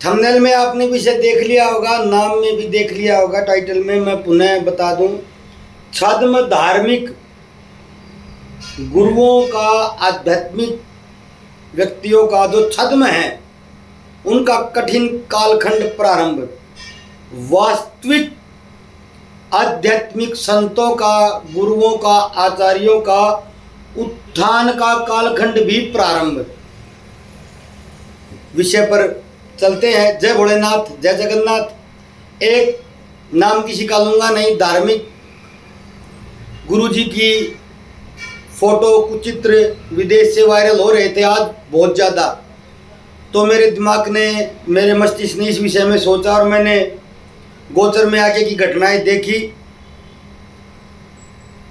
Thumbnail में आपने भी इसे देख लिया होगा, नाम में भी देख लिया होगा, टाइटल में मैं पुनः बता दूं। छद्म धार्मिक गुरुओं का, आध्यात्मिक व्यक्तियों का जो छद्म है उनका कठिन कालखंड प्रारंभ। वास्तविक आध्यात्मिक संतों का, गुरुओं का, आचार्यों का उत्थान का कालखंड भी प्रारंभ। विषय पर चलते हैं। जय भोलेनाथ, जय जगन्नाथ। एक नाम किसी का लूंगा नहीं, धार्मिक गुरुजी की फोटो, कुछ चित्र विदेश से वायरल हो रहे थे आज बहुत ज़्यादा, तो मेरे दिमाग ने, मेरे मस्तिष्क ने इस विषय में सोचा और मैंने गोचर में आगे की घटनाएं देखी,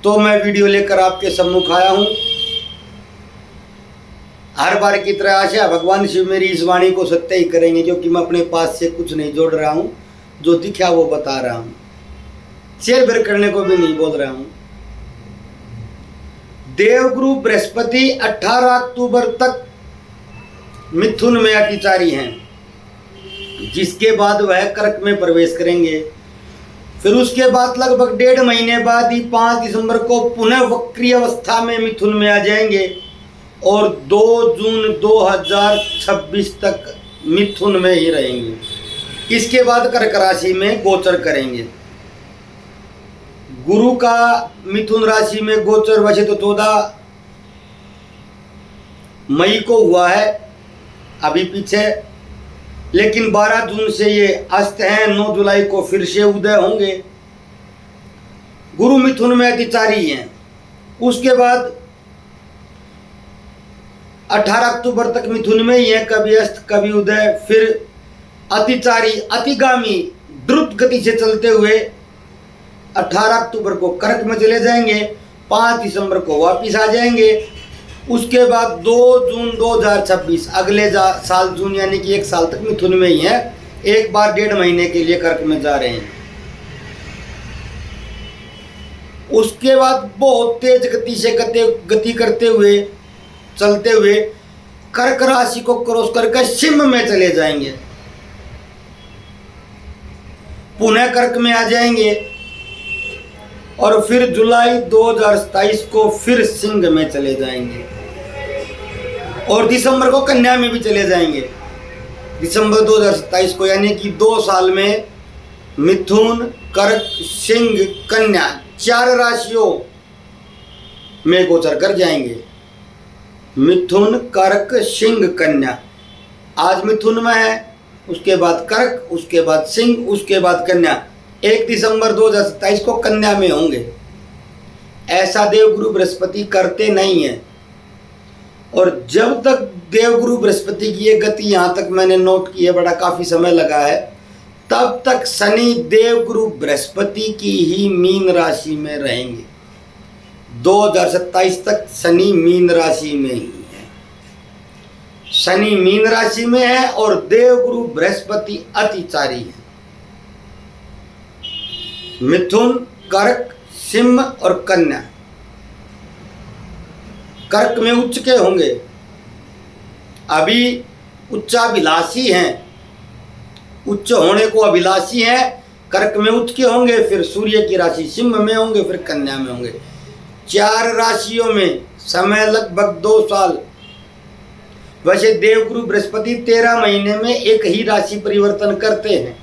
तो मैं वीडियो लेकर आपके सम्मुख आया हूं। हर बार की तरह आशा भगवान शिव मेरी इस वाणी को सत्य ही करेंगे, क्योंकि मैं अपने पास से कुछ नहीं जोड़ रहा हूं, जो दिखा वो बता रहा हूं, शेर बेर करने को भी नहीं बोल रहा हूं। देवगुरु बृहस्पति 18 अक्टूबर तक मिथुन में अतिचारी हैं, जिसके बाद वह कर्क में प्रवेश करेंगे। फिर उसके बाद लगभग 1.5 महीने बाद ही 5 दिसंबर को पुनः वक्री अवस्था में मिथुन में आ जाएंगे और 2 जून 2026 तक मिथुन में ही रहेंगे। इसके बाद कर्क राशि में गोचर करेंगे। गुरु का मिथुन राशि में गोचर वैसे तो 14 मई को हुआ है अभी पीछे, लेकिन 12 जून से ये अस्त हैं, 9 जुलाई को फिर से उदय होंगे। गुरु मिथुन में अतिचारी हैं। उसके बाद 18 अक्टूबर तक मिथुन में ही है, कभी अस्त कभी उदय, फिर अतिचारी अतिगामी द्रुत गति से चलते हुए 18 अक्टूबर को कर्क में चले जाएंगे, 5 दिसंबर को वापिस आ जाएंगे। उसके बाद 2 जून 2026 अगले साल जून यानी कि 1 साल तक मिथुन में ही है। एक बार 1.5 महीने के लिए कर्क में जा रहे हैं। उसके बाद बहुत तेज गति से गति करते हुए, चलते हुए कर्क राशि को क्रॉस करके सिंह में चले जाएंगे, पुनः कर्क में आ जाएंगे और फिर जुलाई 2027 को फिर सिंह में चले जाएंगे और दिसंबर को कन्या में भी चले जाएंगे। दिसंबर 2027 को, यानी कि 2 साल में मिथुन, कर्क, सिंह, कन्या 4 राशियों में गोचर कर जाएंगे। मिथुन, कर्क, सिंह, कन्या। आज मिथुन में है, उसके बाद कर्क, उसके बाद सिंह, उसके बाद कन्या। 1 दिसंबर 2027 को कन्या में होंगे। ऐसा देवगुरु बृहस्पति करते नहीं है। और जब तक देवगुरु बृहस्पति की ये गति यहाँ तक मैंने नोट की है, बड़ा काफ़ी समय लगा है, तब तक शनि देवगुरु बृहस्पति की ही मीन राशि में रहेंगे। 2027 तक शनि मीन राशि में ही है। शनि मीन राशि में है और देवगुरु बृहस्पति अतिचारी है। मिथुन, कर्क, सिंह और कन्या कर्क में उच्च के होंगे। अभी उच्चाभिलाषी हैं, उच्च होने को अभिलाषी हैं। कर्क में उच्च के होंगे, फिर सूर्य की राशि सिंह में होंगे, फिर कन्या में होंगे। 4 राशियों में समय लगभग 2 साल। वैसे देवगुरु बृहस्पति 13 महीने में एक ही राशि परिवर्तन करते हैं,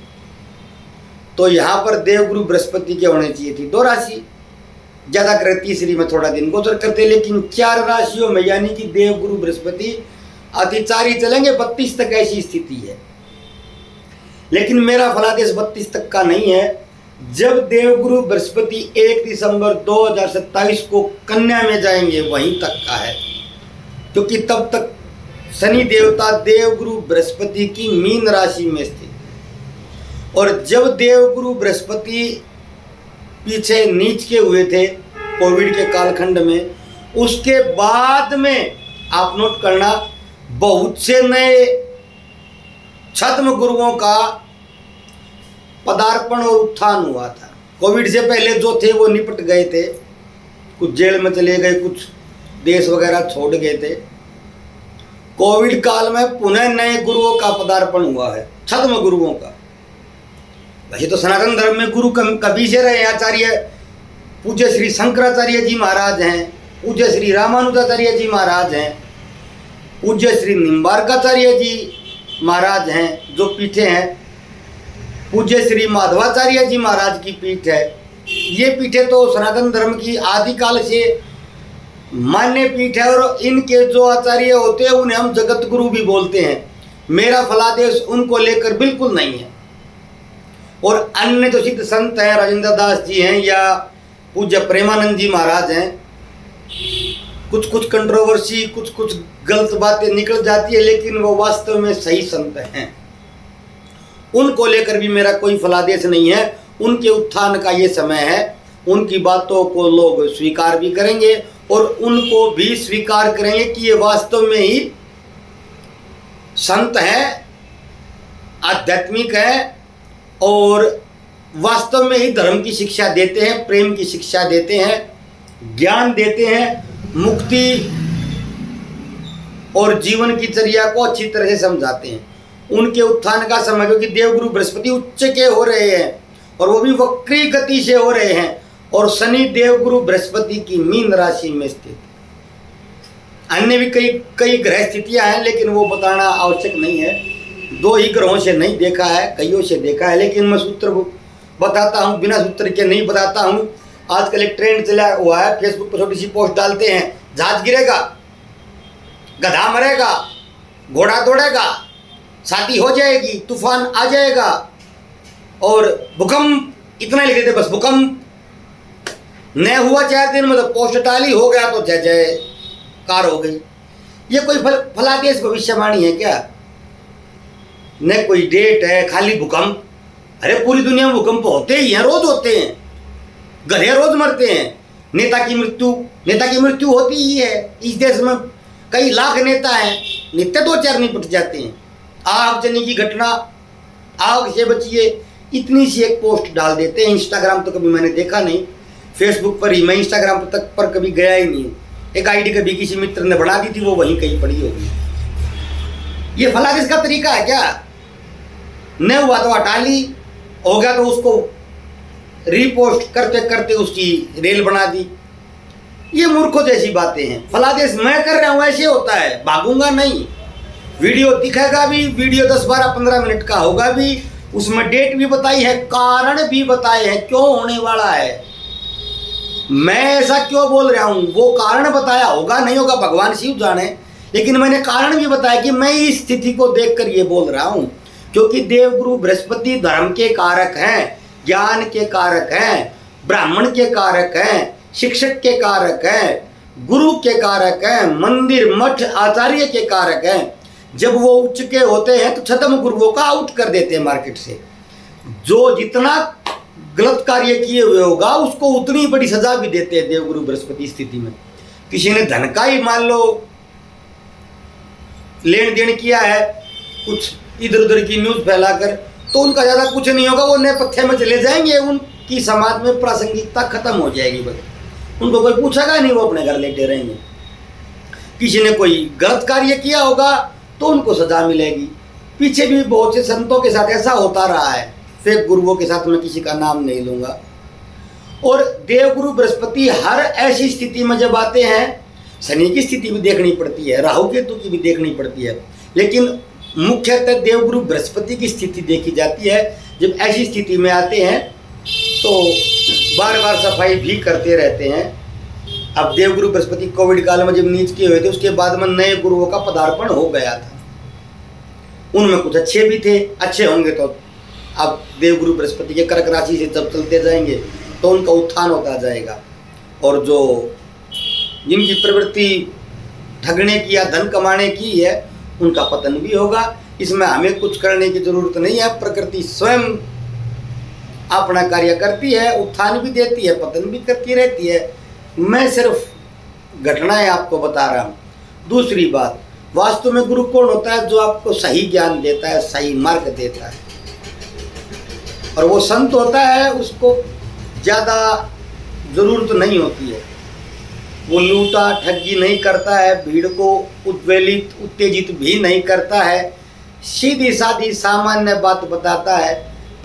तो यहाँ पर देवगुरु बृहस्पति के होने चाहिए थी 2 राशि, ज़्यादा करे तीसरी में थोड़ा दिन गोचर करते, लेकिन 4 राशियों में, यानी कि देवगुरु बृहस्पति अतिचारी चलेंगे 32 तक, ऐसी स्थिति है। लेकिन मेरा फलादेश 32 तक का नहीं है। जब देवगुरु बृहस्पति 1 दिसंबर 2027 को कन्या में जाएंगे वहीं तक का है, क्योंकि तब तक शनि देवता देवगुरु बृहस्पति की मीन राशि में स्थित है। और जब देवगुरु बृहस्पति पीछे नीच के हुए थे कोविड के कालखंड में, उसके बाद में आप नोट करना, बहुत से नए छद्म गुरुओं का पदार्पण और उत्थान हुआ था। कोविड से पहले जो थे वो निपट गए थे, कुछ जेल में चले गए, कुछ देश वगैरह छोड़ गए थे। कोविड काल में पुनः नए गुरुओं का पदार्पण हुआ है, छद्म गुरुओं का। वैसे तो सनातन धर्म में गुरु कभी से रहे। आचार्य पूज्य श्री शंकराचार्य जी महाराज हैं, पूज्य श्री रामानुजाचार्य जी महाराज हैं, पूज्य श्री निम्बार्काचार्य जी महाराज हैं जो पीठे हैं, पूज्य श्री माधवाचार्य जी महाराज की पीठ है। ये पीठे तो सनातन धर्म की आदिकाल से मान्य पीठ है और इनके जो आचार्य होते हैं उन्हें हम जगत गुरु भी बोलते हैं। मेरा फलादेश उनको लेकर बिल्कुल नहीं है। और अन्य जो सिद्ध संत हैं, राजेंद्र दास जी हैं या पूज्य प्रेमानंद जी महाराज हैं, कुछ कंट्रोवर्सी, कुछ गलत बातें निकल जाती है, लेकिन वो वास्तव में सही संत हैं। उनको लेकर भी मेरा कोई फलादेश नहीं है। उनके उत्थान का ये समय है, उनकी बातों को लोग स्वीकार भी करेंगे और उनको भी स्वीकार करेंगे कि ये वास्तव में ही संत हैं, आध्यात्मिक है और वास्तव में ही धर्म की शिक्षा देते हैं, प्रेम की शिक्षा देते हैं, ज्ञान देते हैं, मुक्ति और जीवन की चर्या को अच्छी तरह से समझाते हैं। उनके उत्थान का समय, क्योंकि देवगुरु बृहस्पति उच्च के हो रहे हैं और वो भी वक्री गति से हो रहे हैं और शनि देवगुरु बृहस्पति की मीन राशि में स्थित। अन्य भी कई ग्रह स्थितियां हैं, लेकिन वो बताना आवश्यक नहीं है। 2 ही ग्रहों से नहीं देखा है, कईयों से देखा है, लेकिन मैं सूत्र बताता हूँ, बिना सूत्र के नहीं बताता हूँ। आजकल एक ट्रेंड चला हुआ है, फेसबुक पर छोटी सी पोस्ट डालते हैं, जहाज गिरेगा, गधा मरेगा, घोड़ा दौड़ेगा, शादी हो जाएगी, तूफान आ जाएगा और भूकंप, इतना लिख देते बस। भूकंप न हुआ 4 दिन में तो पोस्ट डाली, हो गया तो जय जयकार हो गई। ये कोई फलादेश भविष्यवाणी है क्या? न कोई डेट है, खाली भूकंप। अरे पूरी दुनिया में भूकंप होते ही हैं, रोज होते हैं, गधे रोज मरते हैं। नेता की मृत्यु होती ही है। इस देश में कई लाख नेता हैं, नित्य 2-4 निपट जाते हैं। आगजनी की घटना, आग से बचिए, इतनी सी एक पोस्ट डाल देते हैं। इंस्टाग्राम तो कभी मैंने देखा नहीं, फेसबुक पर ही, मैं इंस्टाग्राम तक पर कभी गया ही नहीं। एक आईडी कभी किसी मित्र ने बना दी थी, वो वहीं कहीं पड़ी होगी। ये फलादेश का तरीका है क्या? न हुआ तो हटा ली, हो गया तो उसको रीपोस्ट करते करते उसकी रेल बना दी। ये मूर्खों जैसी बातें हैं। फलादेश मैं कर रहा हूँ ऐसे होता है, भागूंगा नहीं। वीडियो दिखेगा भी, वीडियो 10, 12, 15 मिनट का होगा भी, उसमें डेट भी बताई है, कारण भी बताए हैं क्यों होने वाला है, मैं ऐसा क्यों बोल रहा हूँ। वो कारण बताया होगा, नहीं होगा भगवान शिव जाने, लेकिन मैंने कारण भी बताया कि मैं इस स्थिति को देखकर ये बोल रहा हूँ। क्योंकि देवगुरु बृहस्पति धर्म के कारक हैं, ज्ञान के कारक हैं, ब्राह्मण के कारक हैं, शिक्षक के कारक हैं, गुरु के कारक हैं, मंदिर मठ आचार्य के कारक हैं। जब वो उच्च के होते हैं तो छद्म गुरुओं का आउट कर देते हैं मार्केट से। जो जितना गलत कार्य किए हुए होगा उसको उतनी बड़ी सजा भी देते हैं देवगुरु बृहस्पति स्थिति में। किसी ने धन का ही मान लो लेन देन किया है, कुछ इधर उधर की न्यूज फैलाकर, तो उनका ज़्यादा कुछ नहीं होगा, वो नेपथ्य में चले जाएंगे, उनकी समाज में प्रासंगिकता खत्म हो जाएगी, बस उनको कोई पूछेगा नहीं, वो अपने घर लेटे रहेंगे। किसी ने कोई गलत कार्य किया होगा तो उनको सजा मिलेगी। पीछे भी बहुत से संतों के साथ ऐसा होता रहा है, फेक गुरुओं के साथ, मैं किसी का नाम नहीं लूँगा। और देवगुरु बृहस्पति हर ऐसी स्थिति में जब आते हैं, शनि की स्थिति भी देखनी पड़ती है, राहु केतु की भी देखनी पड़ती है, लेकिन मुख्यतः देवगुरु बृहस्पति की स्थिति देखी जाती है। जब ऐसी स्थिति में आते हैं तो बार बार सफाई भी करते रहते हैं। अब देवगुरु बृहस्पति कोविड काल में जब नीच किए हुए थे, उसके बाद में नए गुरुओं का पदार्पण हो गया था। उनमें कुछ अच्छे भी थे, अच्छे होंगे तो अब देवगुरु बृहस्पति के कर्क राशि से जब चलते जाएंगे तो उनका उत्थान होता जाएगा। और जो जिनकी प्रवृत्ति ठगने की या धन कमाने की है, उनका पतन भी होगा। इसमें हमें कुछ करने की जरूरत नहीं है, प्रकृति स्वयं अपना कार्य करती है, उत्थान भी देती है, पतन भी करती रहती है। मैं सिर्फ घटनाएं आपको बता रहा हूँ। दूसरी बात, वास्तु में गुरु कौन होता है? जो आपको सही ज्ञान देता है, सही मार्ग देता है, और वो संत होता है, उसको ज़्यादा ज़रूरत नहीं होती है। वो लूटा ठगी नहीं करता है, भीड़ को उद्वेलित उत्तेजित भी नहीं करता है, सीधी सादी सामान्य बात बताता है।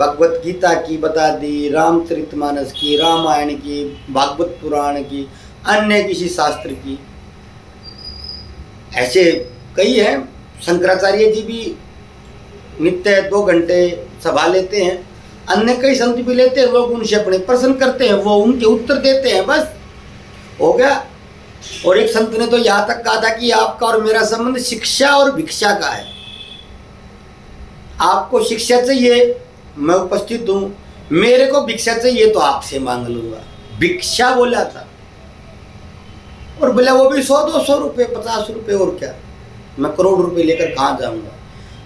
भगवत गीता की बता दी, रामचरितमानस की, रामायण की, भागवत पुराण की, अन्य किसी शास्त्र की। ऐसे कई हैं। शंकराचार्य जी भी नित्य 2 घंटे सभा लेते हैं, अन्य कई संत भी लेते हैं। लोग उनसे अपने प्रश्न करते हैं, वो उनके उत्तर देते हैं, बस हो गया। और एक संत ने तो यहाँ तक कहा था कि आपका और मेरा संबंध शिक्षा और भिक्षा का है। आपको शिक्षा चाहिए, मैं उपस्थित हूँ, मेरे को भिक्षा चाहिए तो आपसे मांग लूंगा। भिक्षा बोला था, और बोला वो भी 100-200 रुपये, 50 रुपये, और क्या, मैं करोड़ रुपए लेकर कहाँ जाऊंगा।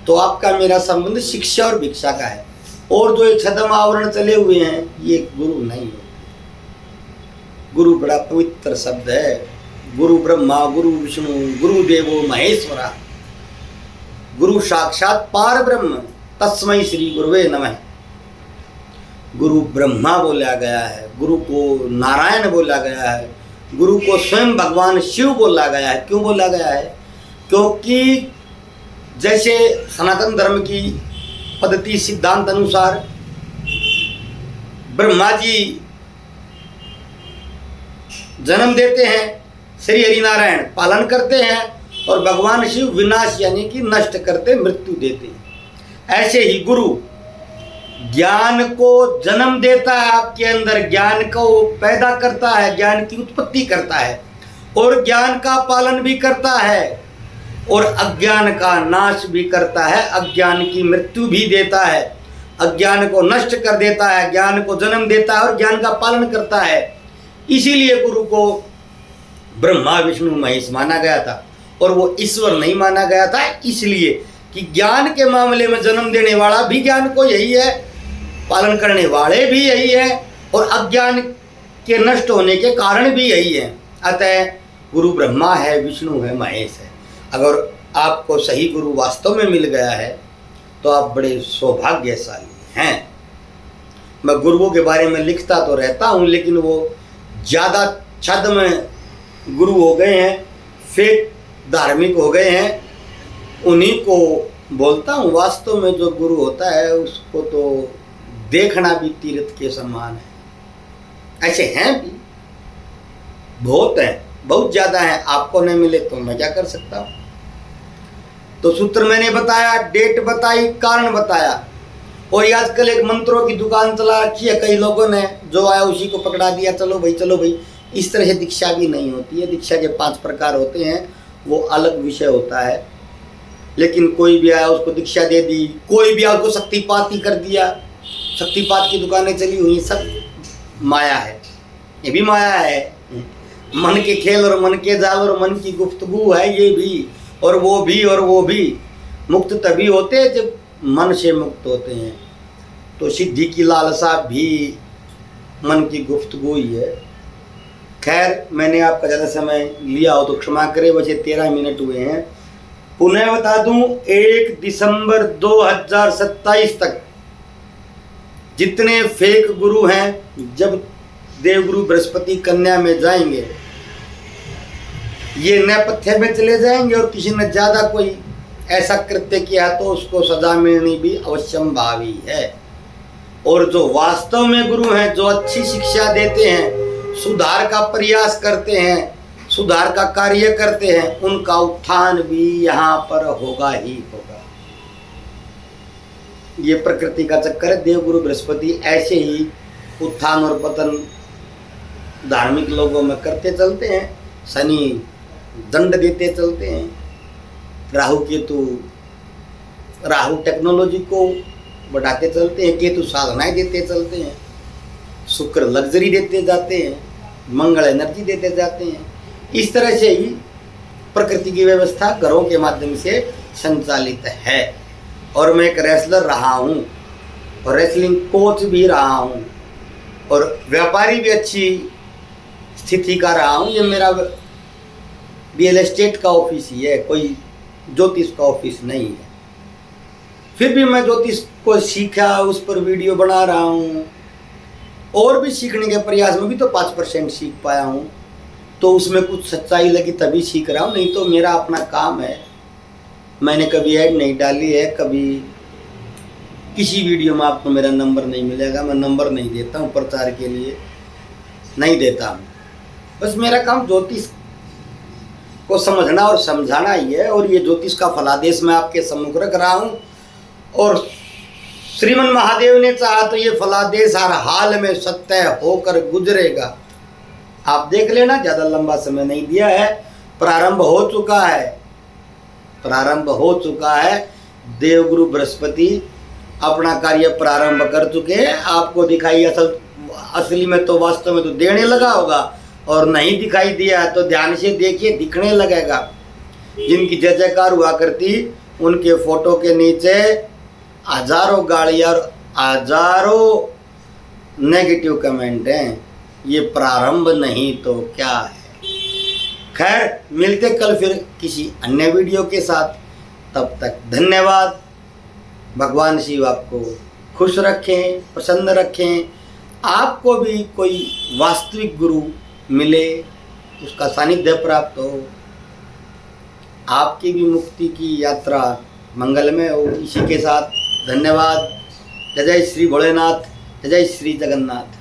तो आपका मेरा संबंध शिक्षा और भिक्षा का है। और जो ये छद्म आवरण चले हुए हैं, ये गुरु नहीं है। गुरु बड़ा पवित्र शब्द है। गुरु ब्रह्मा गुरु विष्णु गुरु देवो महेश्वरा, गुरु साक्षात पार ब्रह्म तस्मै श्री गुरुवे नमः। गुरु ब्रह्मा बोला गया है, गुरु को नारायण बोला गया है, गुरु को स्वयं भगवान शिव बोला गया है। क्यों बोला गया है? क्योंकि जैसे सनातन धर्म की पद्धति सिद्धांत अनुसार ब्रह्मा जी जन्म देते हैं, श्री हरिनारायण पालन करते हैं, और भगवान शिव विनाश यानी कि नष्ट करते, मृत्यु देते हैं। ऐसे ही गुरु ज्ञान को जन्म देता है, आपके अंदर ज्ञान को पैदा करता है, ज्ञान की उत्पत्ति करता है, और ज्ञान का पालन भी करता है, और अज्ञान का नाश भी करता है, अज्ञान की मृत्यु भी देता है, अज्ञान को नष्ट कर देता है, ज्ञान को जन्म देता है और ज्ञान का पालन करता है। इसीलिए गुरु को ब्रह्मा विष्णु महेश माना गया था, और वो ईश्वर नहीं माना गया था, इसलिए कि ज्ञान के मामले में जन्म देने वाला भी ज्ञान को यही है, पालन करने वाले भी यही है, और अज्ञान के नष्ट होने के कारण भी यही है। अतः गुरु ब्रह्मा है, विष्णु है, महेश है। अगर आपको सही गुरु वास्तव में मिल गया है तो आप बड़े सौभाग्यशाली हैं। मैं गुरुओं के बारे में लिखता तो रहता हूँ, लेकिन वो ज़्यादा छद में गुरु हो गए हैं, फेक धार्मिक हो गए हैं, उन्हीं को बोलता हूँ। वास्तव में जो गुरु होता है उसको तो देखना भी तीर्थ के समान है। ऐसे हैं भी, बहुत हैं, बहुत ज़्यादा हैं। आपको नहीं मिले तो मैं क्या कर सकता हूँ। तो सूत्र मैंने बताया, डेट बताई, कारण बताया, और आजकल एक मंत्रों की दुकान चला रखी है कई लोगों ने, जो आया उसी को पकड़ा दिया, चलो भाई चलो भाई। इस तरह से दीक्षा भी नहीं होती है। दीक्षा के 5 प्रकार होते हैं, वो अलग विषय होता है। लेकिन कोई भी आया उसको दीक्षा दे दी, कोई भी आया उसको शक्तिपात ही कर दिया। शक्तिपात की दुकानें चली हुई, सब माया है, ये भी माया है। मन के खेल और मन के जाल और मन की गुफ्तगू है ये भी, और वो भी, और वो भी। मुक्त तभी होते हैं जब मन से मुक्त होते हैं। तो सिद्धि की लालसा भी मन की गुफ्तगू ही है। खैर, मैंने आपका ज़्यादा समय लिया हो तो क्षमा करें, वैसे 13 मिनट हुए हैं। पुनः बता दूं, 1 दिसंबर 2027 तक जितने फेक गुरु हैं, जब देवगुरु बृहस्पति कन्या में जाएंगे, ये नेपथ्य में चले जाएंगे, और किसी ने ज़्यादा कोई ऐसा कृत्य किया तो उसको सजा मिलनी भी अवश्यंभावी है। और जो वास्तव में गुरु हैं, जो अच्छी शिक्षा देते हैं, सुधार का प्रयास करते हैं, सुधार का कार्य करते हैं, उनका उत्थान भी यहाँ पर होगा ही होगा। ये प्रकृति का चक्कर है। देवगुरु बृहस्पति ऐसे ही उत्थान और पतन धार्मिक लोगों में करते चलते हैं। शनि दंड देते चलते हैं। राहु टेक्नोलॉजी को बढ़ाते चलते हैं, केतु साधनाएं देते चलते हैं, शुक्र लग्जरी देते जाते हैं, मंगल एनर्जी देते जाते हैं। इस तरह से ही प्रकृति की व्यवस्था ग्रहों के माध्यम से संचालित है। और मैं एक रेसलर रहा हूँ, और रेसलिंग कोच भी रहा हूँ, और व्यापारी भी अच्छी स्थिति का रहा हूँ। ये मेरा रियल एस्टेट का ऑफिस ही है, कोई ज्योतिष का ऑफिस नहीं है। फिर भी मैं ज्योतिष को सीखा, उस पर वीडियो बना रहा हूँ, और भी सीखने के प्रयास में भी तो 5% सीख पाया हूँ। तो उसमें कुछ सच्चाई लगी तभी सीख रहा हूँ, नहीं तो मेरा अपना काम है। मैंने कभी ऐड नहीं डाली है, कभी किसी वीडियो में आपको मेरा नंबर नहीं मिलेगा। मैं नंबर नहीं देता हूँ प्रचार के लिए, नहीं देता हूँ। बस मेरा काम ज्योतिष को समझना और समझाना ही है। और ये ज्योतिष का फलादेश मैं आपके सम्मुख रख रहा हूँ, और श्रीमन महादेव ने चाहा तो ये फलादेश हर हाल में सत्य होकर गुजरेगा। आप देख लेना, ज़्यादा लंबा समय नहीं दिया है, प्रारंभ हो चुका है, प्रारंभ हो चुका है। देवगुरु बृहस्पति अपना कार्य प्रारंभ कर चुके हैं। आपको दिखाई असली में तो वास्तव में तो देने लगा होगा, और नहीं दिखाई दिया तो ध्यान से देखिए, दिखने लगेगा। जिनकी जय जयकार हुआ करती उनके फोटो के नीचे हजारों गालियाँ और हजारों नेगेटिव कमेंट हैं। ये प्रारंभ नहीं तो क्या है। खैर, मिलते कल फिर किसी अन्य वीडियो के साथ। तब तक धन्यवाद। भगवान शिव आपको खुश रखें, प्रसन्न रखें। आपको भी कोई वास्तविक गुरु मिले, उसका सानिध्य प्राप्त हो, आपकी भी मुक्ति की यात्रा मंगलमय हो। इसी के साथ धन्यवाद। जय जय श्री भोलेनाथ, जय जय श्री जगन्नाथ।